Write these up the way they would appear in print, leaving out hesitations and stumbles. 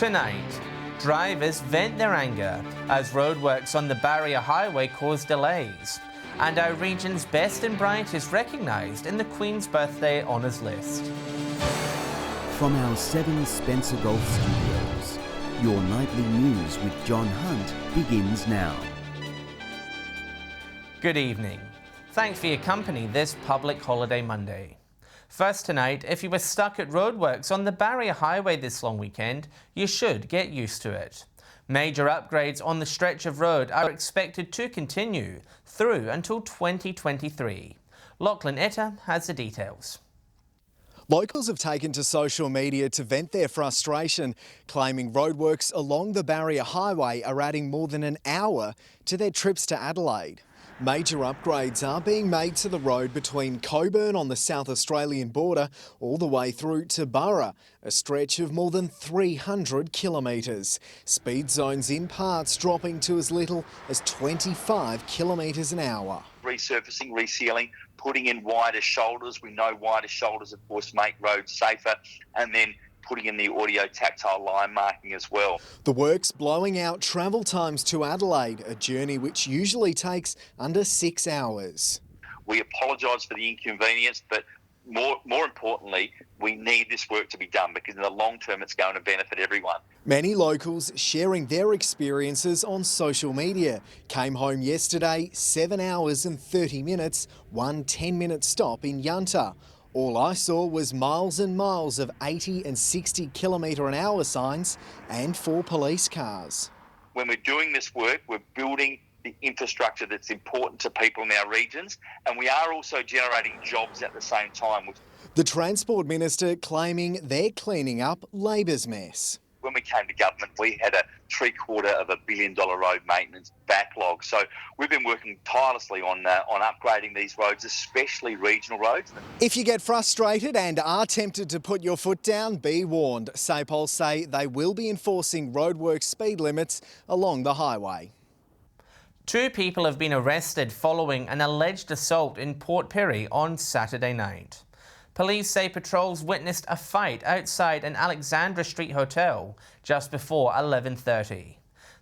Tonight, drivers vent their anger as roadworks on the Barrier Highway cause delays, and our region's best and brightest recognised in the Queen's Birthday Honours list. From our 7 Spencer Golf Studios, your nightly news with John Hunt begins now. Good evening. Thanks for your company this Public Holiday Monday. First tonight, if you were stuck at roadworks on the Barrier Highway this long weekend, you should get used to it. Major upgrades on the stretch of road are expected to continue through until 2023. Lachlan Etta has the details. Locals have taken to social media to vent their frustration, claiming roadworks along the Barrier Highway are adding more than an hour to their trips to Adelaide. Major upgrades are being made to the road between Coburn on the South Australian border all the way through to Burra, a stretch of more than 300 kilometres. Speed zones in parts dropping to as little as 25 kilometres an hour. Resurfacing, resealing, putting in wider shoulders. We know wider shoulders, of course, make roads safer, and then putting in the audio tactile line marking as well. The work's blowing out travel times to Adelaide, a journey which usually takes under 6 hours. We apologise for the inconvenience, but more importantly, we need this work to be done because in the long term it's going to benefit everyone. Many locals sharing their experiences on social media. Came home yesterday, 7 hours and 30 minutes, one 10-minute stop in Yunta. All I saw was miles and miles of 80 and 60 kilometre an hour signs and 4 police cars. When we're doing this work, we're building the infrastructure that's important to people in our regions, and we are also generating jobs at the same time. The Transport Minister claiming they're cleaning up Labor's mess. When we came to government, we had a $750 million road maintenance backlog. So we've been working tirelessly on upgrading these roads, especially regional roads. If you get frustrated and are tempted to put your foot down, be warned. SAPOL say they will be enforcing roadwork speed limits along the highway. 2 people have been arrested following an alleged assault in Port Pirie on Saturday night. Police say patrols witnessed a fight outside an Alexandra Street hotel just before 11:30.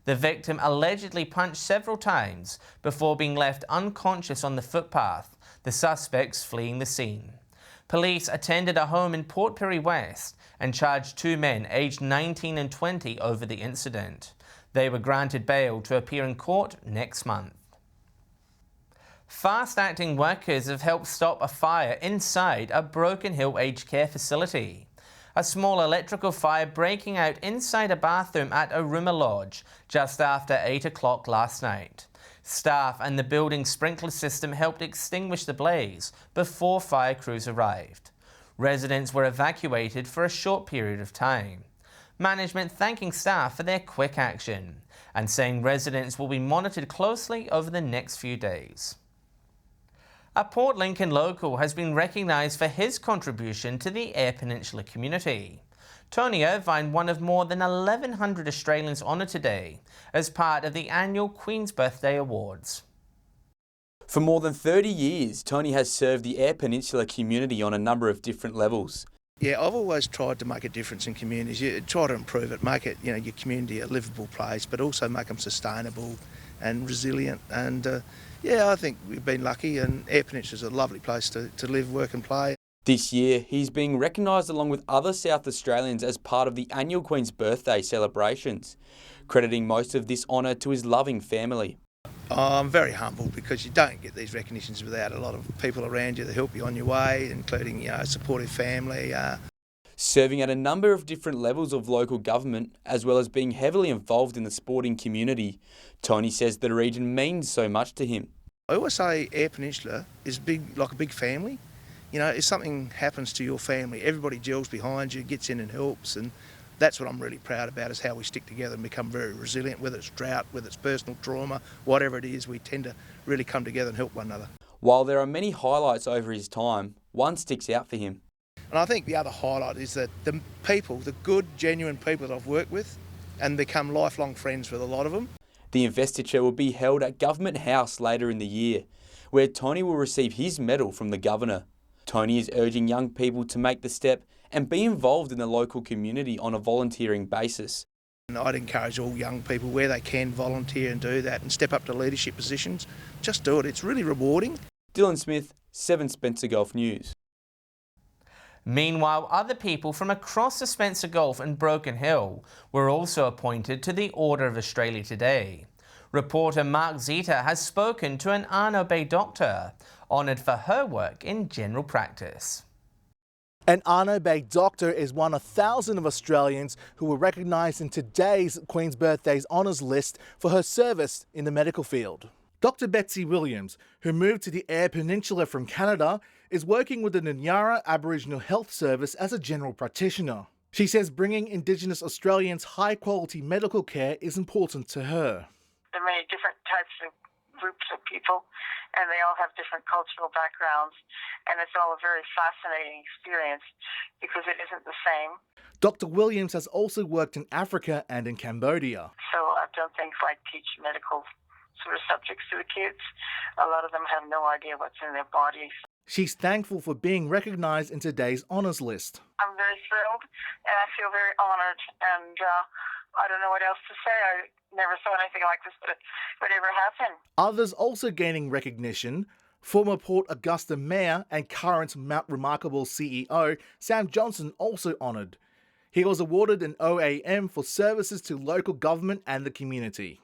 The victim allegedly punched several times before being left unconscious on the footpath, the suspects fleeing the scene. Police attended a home in Port Pirie West and charged 2 men aged 19 and 20 over the incident. They were granted bail to appear in court next month. Fast-acting workers have helped stop a fire inside a Broken Hill aged care facility. A small electrical fire breaking out inside a bathroom at Aruma Lodge just after 8 o'clock last night. Staff and the building's sprinkler system helped extinguish the blaze before fire crews arrived. Residents were evacuated for a short period of time. Management thanking staff for their quick action and saying residents will be monitored closely over the next few days. A Port Lincoln local has been recognised for his contribution to the Eyre Peninsula community. Tony Irvine, one of more than 1,100 Australians honoured today as part of the annual Queen's Birthday Awards. For more than 30 years, Tony has served the Eyre Peninsula community on a number of different levels. Yeah, I've always tried to make a difference in communities. You try to improve it, make it, your community a livable place, but also make them sustainable and resilient. And I think we've been lucky, and Eyre Peninsula is a lovely place to live, work and play. This year, he's being recognised along with other South Australians as part of the annual Queen's Birthday celebrations, crediting most of this honour to his loving family. I'm very humbled because you don't get these recognitions without a lot of people around you that help you on your way, including a supportive family. Serving at a number of different levels of local government, as well as being heavily involved in the sporting community, Tony says the region means so much to him. I always say Eyre Peninsula is like a big family. If something happens to your family, everybody gels behind you, gets in and helps, and that's what I'm really proud about, is how we stick together and become very resilient, whether it's drought, whether it's personal trauma, whatever it is, we tend to really come together and help one another. While there are many highlights over his time, one sticks out for him. And I think the other highlight is that the people, the good, genuine people that I've worked with, and become lifelong friends with a lot of them. The investiture will be held at Government House later in the year, where Tony will receive his medal from the Governor. Tony is urging young people to make the step and be involved in the local community on a volunteering basis. And I'd encourage all young people where they can volunteer and do that and step up to leadership positions. Just do it. It's really rewarding. Dylan Smith, 7 Spencer Gulf News. Meanwhile, other people from across the Spencer Gulf and Broken Hill were also appointed to the Order of Australia today. Reporter Mark Zeta has spoken to an Arno Bay doctor, honoured for her work in general practice. An Arno Bay doctor is one of thousands of Australians who were recognised in today's Queen's Birthdays Honours list for her service in the medical field. Dr. Betsy Williams, who moved to the Eyre Peninsula from Canada, is working with the Nyara Aboriginal Health Service as a general practitioner. She says bringing Indigenous Australians high-quality medical care is important to her. There are many different types of groups of people, and they all have different cultural backgrounds, and it's all a very fascinating experience because it isn't the same. Dr. Williams has also worked in Africa and in Cambodia. So I've done things like teach medical sort of subjects to the kids. A lot of them have no idea what's in their bodies. She's thankful for being recognised in today's honours list. I'm very thrilled, and I feel very honoured, and I don't know what else to say. I never thought anything like this would ever happen. Others also gaining recognition. Former Port Augusta Mayor and current Mount Remarkable CEO Sam Johnson also honoured. He was awarded an OAM for services to local government and the community.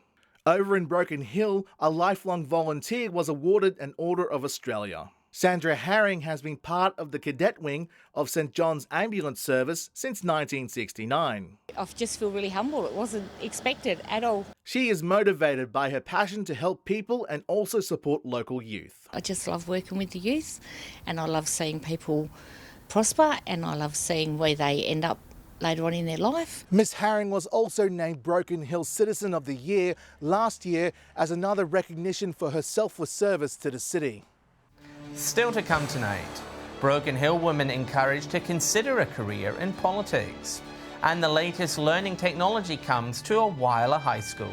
Over in Broken Hill, a lifelong volunteer was awarded an Order of Australia. Sandra Herring has been part of the cadet wing of St John's Ambulance Service since 1969. I just feel really humble. It wasn't expected at all. She is motivated by her passion to help people and also support local youth. I just love working with the youth, and I love seeing people prosper, and I love seeing where they end up later on in their life. Ms Herring was also named Broken Hill Citizen of the Year last year as another recognition for her selfless service to the city. Still to come tonight, Broken Hill women encouraged to consider a career in politics. And the latest learning technology comes to a Whyalla High School.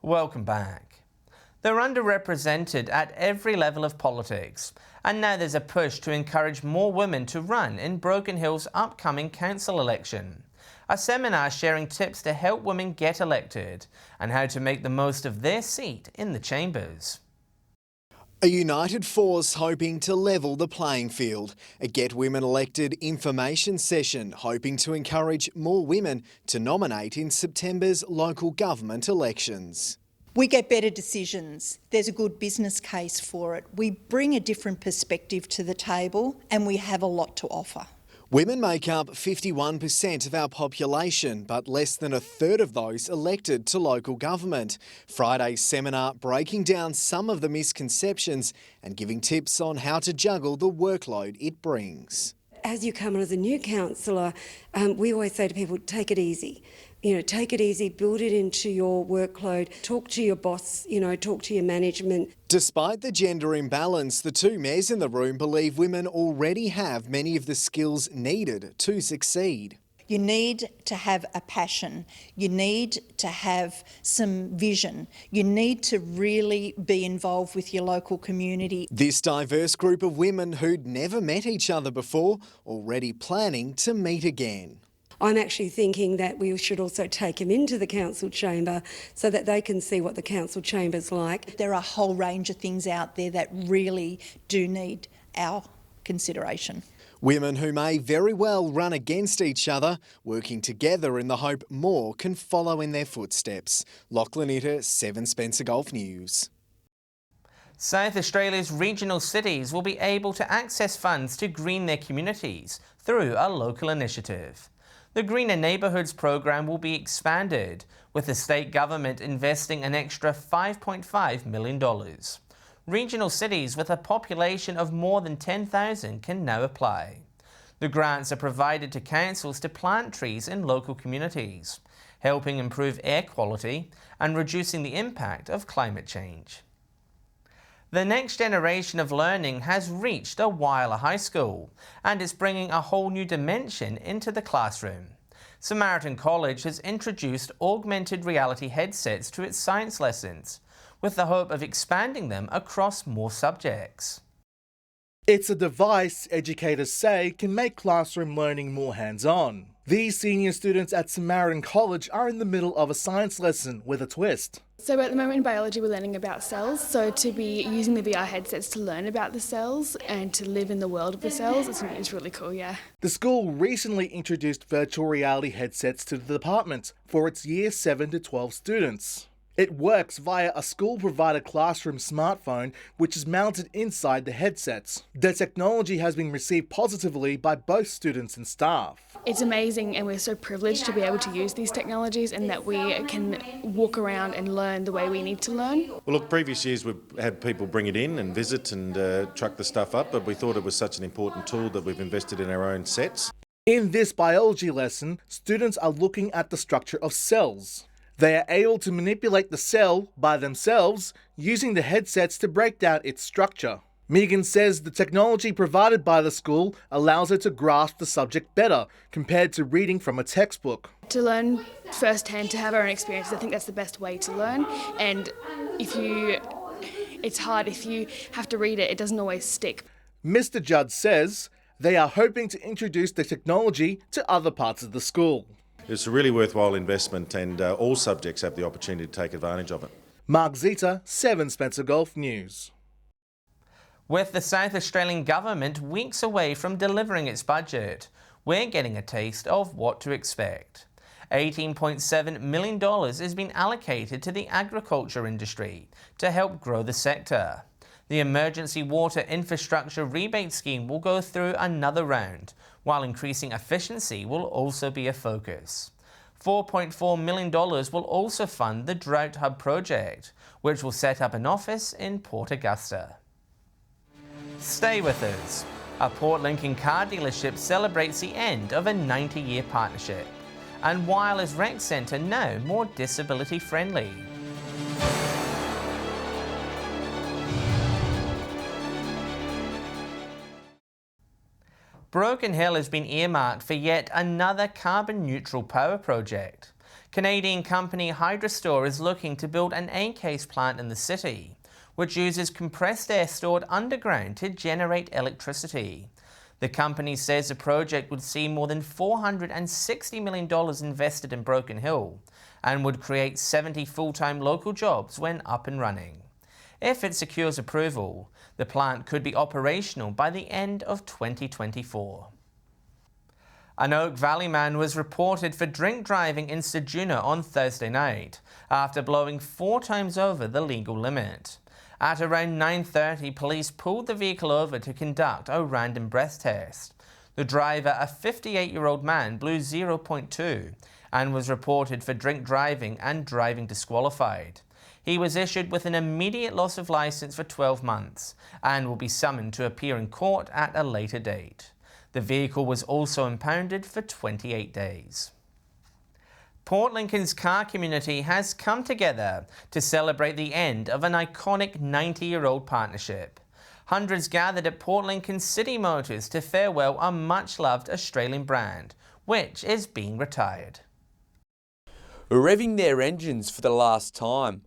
Welcome back. They're underrepresented at every level of politics, and now there's a push to encourage more women to run in Broken Hill's upcoming council election. A seminar sharing tips to help women get elected and how to make the most of their seat in the chambers. A united force hoping to level the playing field. A Get Women Elected information session hoping to encourage more women to nominate in September's local government elections. We get better decisions. There's a good business case for it. We bring a different perspective to the table and we have a lot to offer. Women make up 51% of our population, but less than a third of those elected to local government. Friday's seminar breaking down some of the misconceptions and giving tips on how to juggle the workload it brings. As you come on as a new councillor, we always say to people, take it easy. You know, take it easy, build it into your workload, talk to your boss, talk to your management. Despite the gender imbalance, the two mayors in the room believe women already have many of the skills needed to succeed. You need to have a passion. You need to have some vision. You need to really be involved with your local community. This diverse group of women who'd never met each other before, already planning to meet again. I'm actually thinking that we should also take them into the council chamber so that they can see what the council chamber's like. There are a whole range of things out there that really do need our consideration. Women who may very well run against each other, working together in the hope more can follow in their footsteps. Lachlan Itter, 7 Spencer Gulf News. South Australia's regional cities will be able to access funds to green their communities through a local initiative. The Greener Neighbourhoods program will be expanded, with the state government investing an extra $5.5 million. Regional cities with a population of more than 10,000 can now apply. The grants are provided to councils to plant trees in local communities, helping improve air quality and reducing the impact of climate change. The next generation of learning has reached a Whyalla High School, and it's bringing a whole new dimension into the classroom. Samaritan College has introduced augmented reality headsets to its science lessons, with the hope of expanding them across more subjects. It's a device educators say can make classroom learning more hands-on. These senior students at Samaritan College are in the middle of a science lesson with a twist. So at the moment in biology we're learning about cells, so to be using the VR headsets to learn about the cells and to live in the world of the cells is really cool, yeah. The school recently introduced virtual reality headsets to the department for its Year 7 to 12 students. It works via a school-provided classroom smartphone which is mounted inside the headsets. The technology has been received positively by both students and staff. It's amazing, and we're so privileged to be able to use these technologies and that we can walk around and learn the way we need to learn. Well, look, previous years we've had people bring it in and visit and truck the stuff up, but we thought it was such an important tool that we've invested in our own sets. In this biology lesson, students are looking at the structure of cells. They are able to manipulate the cell by themselves using the headsets to break down its structure. Megan says the technology provided by the school allows her to grasp the subject better compared to reading from a textbook. To learn firsthand, to have our own experiences, I think that's the best way to learn. And it's hard if you have to read it, it doesn't always stick. Mr. Judd says they are hoping to introduce the technology to other parts of the school. It's a really worthwhile investment and all subjects have the opportunity to take advantage of it. Mark Zita, 7 Spencer Golf News. With the South Australian Government weeks away from delivering its budget, we're getting a taste of what to expect. $18.7 million has been allocated to the agriculture industry to help grow the sector. The Emergency Water Infrastructure Rebate Scheme will go through another round, while increasing efficiency will also be a focus. $4.4 million will also fund the Drought Hub project, which will set up an office in Port Augusta. Stay with us. A Port Lincoln car dealership celebrates the end of a 90-year partnership. And Wireless Rec Centre now more disability friendly. Broken Hill has been earmarked for yet another carbon-neutral power project. Canadian company Hydrostore is looking to build an ACASE plant in the city, which uses compressed air stored underground to generate electricity. The company says the project would see more than $460 million invested in Broken Hill and would create 70 full-time local jobs when up and running. If it secures approval, the plant could be operational by the end of 2024. An Oak Valley man was reported for drink driving in Ceduna on Thursday night after blowing 4 times over the legal limit. At around 9:30, police pulled the vehicle over to conduct a random breath test. The driver, a 58-year-old man, blew 0.2 and was reported for drink driving and driving disqualified. He was issued with an immediate loss of license for 12 months and will be summoned to appear in court at a later date. The vehicle was also impounded for 28 days. Port Lincoln's car community has come together to celebrate the end of an iconic 90-year-old partnership. Hundreds gathered at Port Lincoln City Motors to farewell a much-loved Australian brand, which is being retired. Revving their engines for the last time.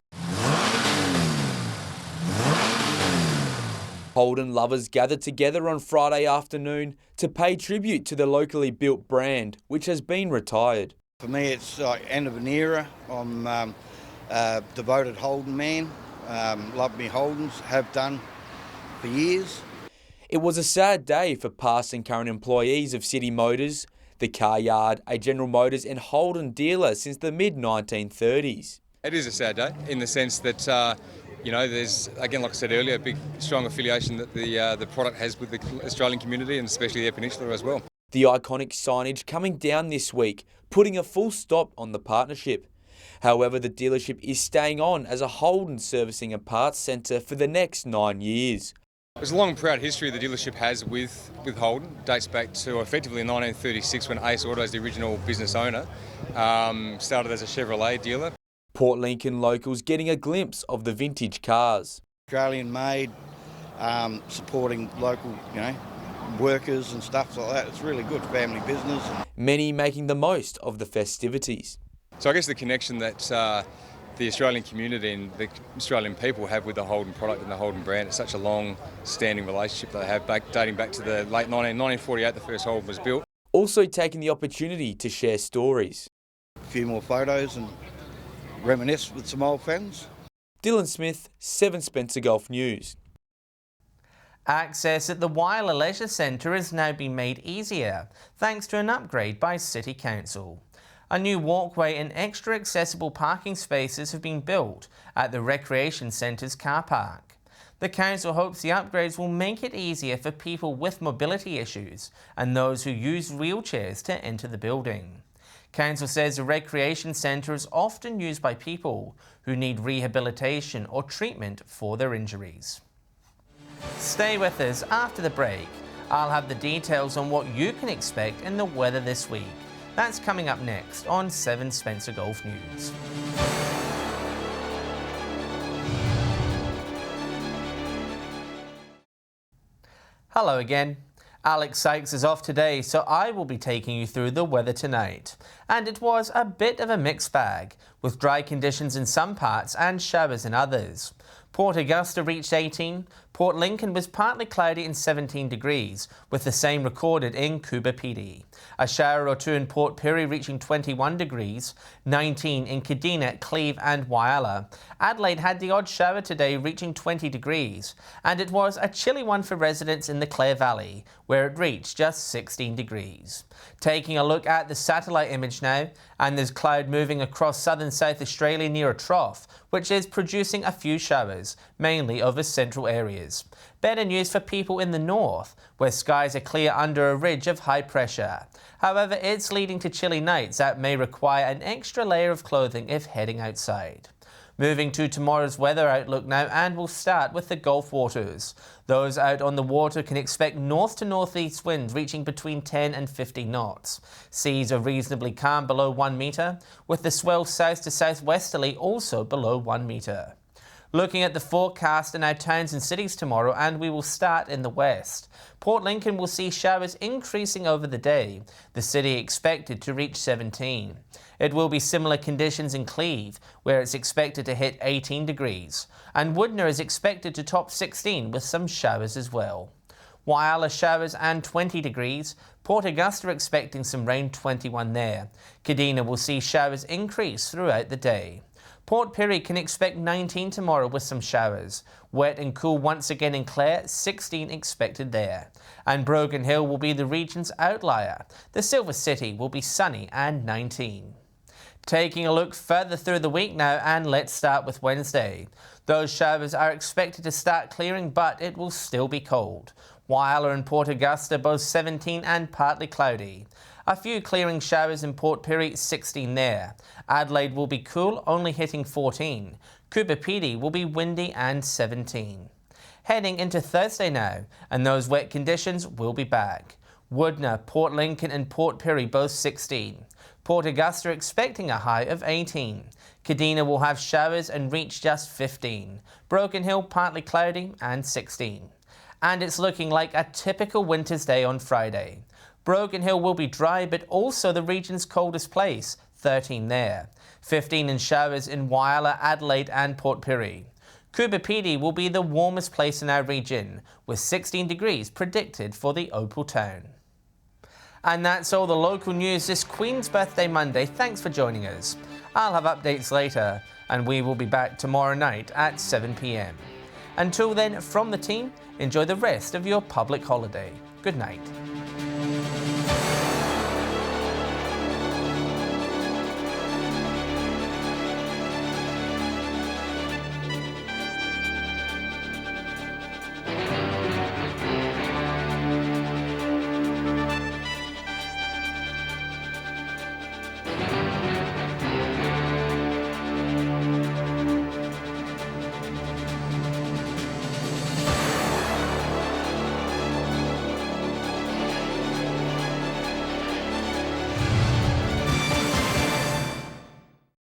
Holden lovers gathered together on Friday afternoon to pay tribute to the locally built brand, which has been retired. For me, it's like end of an era. I'm a devoted Holden man. Love me Holdens, have done for years. It was a sad day for past and current employees of City Motors, the car yard, a General Motors and Holden dealer since the mid-1930s. It is a sad day in the sense that, there's, again, like I said earlier, a big, strong affiliation that the product has with the Australian community and especially the Eyre Peninsula as well. The iconic signage coming down this week, putting a full stop on the partnership. However, the dealership is staying on as a Holden servicing and parts centre for the next 9 years. There's a long, proud history the dealership has with Holden. It dates back to effectively 1936 when Ace Autos, the original business owner, started as a Chevrolet dealer. Port Lincoln locals getting a glimpse of the vintage cars. Australian made, supporting local, workers and stuff like that. It's really good family business. Many making the most of the festivities. So I guess the connection that the Australian community and the Australian people have with the Holden product and the Holden brand. It's such a long-standing relationship they have, dating back to the late 1948, the first Holden was built. Also taking the opportunity to share stories. A few more photos and reminisce with some old friends. Dylan Smith, 7 Spencer Gulf News. Access at the Whyalla Leisure Centre has now been made easier thanks to an upgrade by City Council. A new walkway and extra accessible parking spaces have been built at the Recreation Centre's car park. The council hopes the upgrades will make it easier for people with mobility issues and those who use wheelchairs to enter the building. Council says the Recreation Centre is often used by people who need rehabilitation or treatment for their injuries. Stay with us after the break. I'll have the details on what you can expect in the weather this week. That's coming up next on 7 Spencer Gulf News. Hello again. Alex Sykes is off today, so I will be taking you through the weather tonight. And it was a bit of a mixed bag, with dry conditions in some parts and showers in others. Port Augusta reached 18, Port Lincoln was partly cloudy and 17 degrees, with the same recorded in Coober Pedy. A shower or two in Port Pirie reaching 21 degrees, 19 in Kadina, Cleve and Whyalla. Adelaide had the odd shower today reaching 20 degrees, and it was a chilly one for residents in the Clare Valley, where it reached just 16 degrees. Taking a look at the satellite image now, and there's cloud moving across southern South Australia near a trough, which is producing a few showers, mainly over central areas. Better news for people in the north, where skies are clear under a ridge of high pressure. However, it's leading to chilly nights that may require an extra layer of clothing if heading outside. Moving to tomorrow's weather outlook now, and we'll start with the Gulf waters. Those out on the water can expect north to northeast winds reaching between 10 and 50 knots. Seas are reasonably calm below 1 metre, with the swell south to southwesterly also below 1 metre. Looking at the forecast in our towns and cities tomorrow, and we will start in the west. Port Lincoln will see showers increasing over the day, the city expected to reach 17. It will be similar conditions in Cleve, where it's expected to hit 18 degrees, and Woodner is expected to top 16 with some showers as well. Whyalla showers and 20 degrees, Port Augusta expecting some rain, 21 there. Kadina will see showers increase throughout the day. Port Pirie can expect 19 tomorrow with some showers. Wet and cool once again in Clare, 16 expected there. And Broken Hill will be the region's outlier. The Silver City will be sunny and 19. Taking a look further through the week now, and let's start with Wednesday. Those showers are expected to start clearing, but it will still be cold. Whyalla and Port Augusta both 17 and partly cloudy. A few clearing showers in Port Pirie, 16 there. Adelaide will be cool, only hitting 14. Coober Pedy will be windy and 17. Heading into Thursday now, and those wet conditions will be back. Woodner, Port Lincoln and Port Pirie both 16. Port Augusta expecting a high of 18. Kadina will have showers and reach just 15. Broken Hill partly cloudy and 16. And it's looking like a typical winter's day on Friday. Broken Hill will be dry, but also the region's coldest place, 13 there. 15 in showers in Whyalla, Adelaide and Port Pirie. Coober Pedy will be the warmest place in our region, with 16 degrees predicted for the Opal Town. And that's all the local news this Queen's Birthday Monday. Thanks for joining us. I'll have updates later, and we will be back tomorrow night at 7 p.m. Until then, from the team, enjoy the rest of your public holiday. Good night.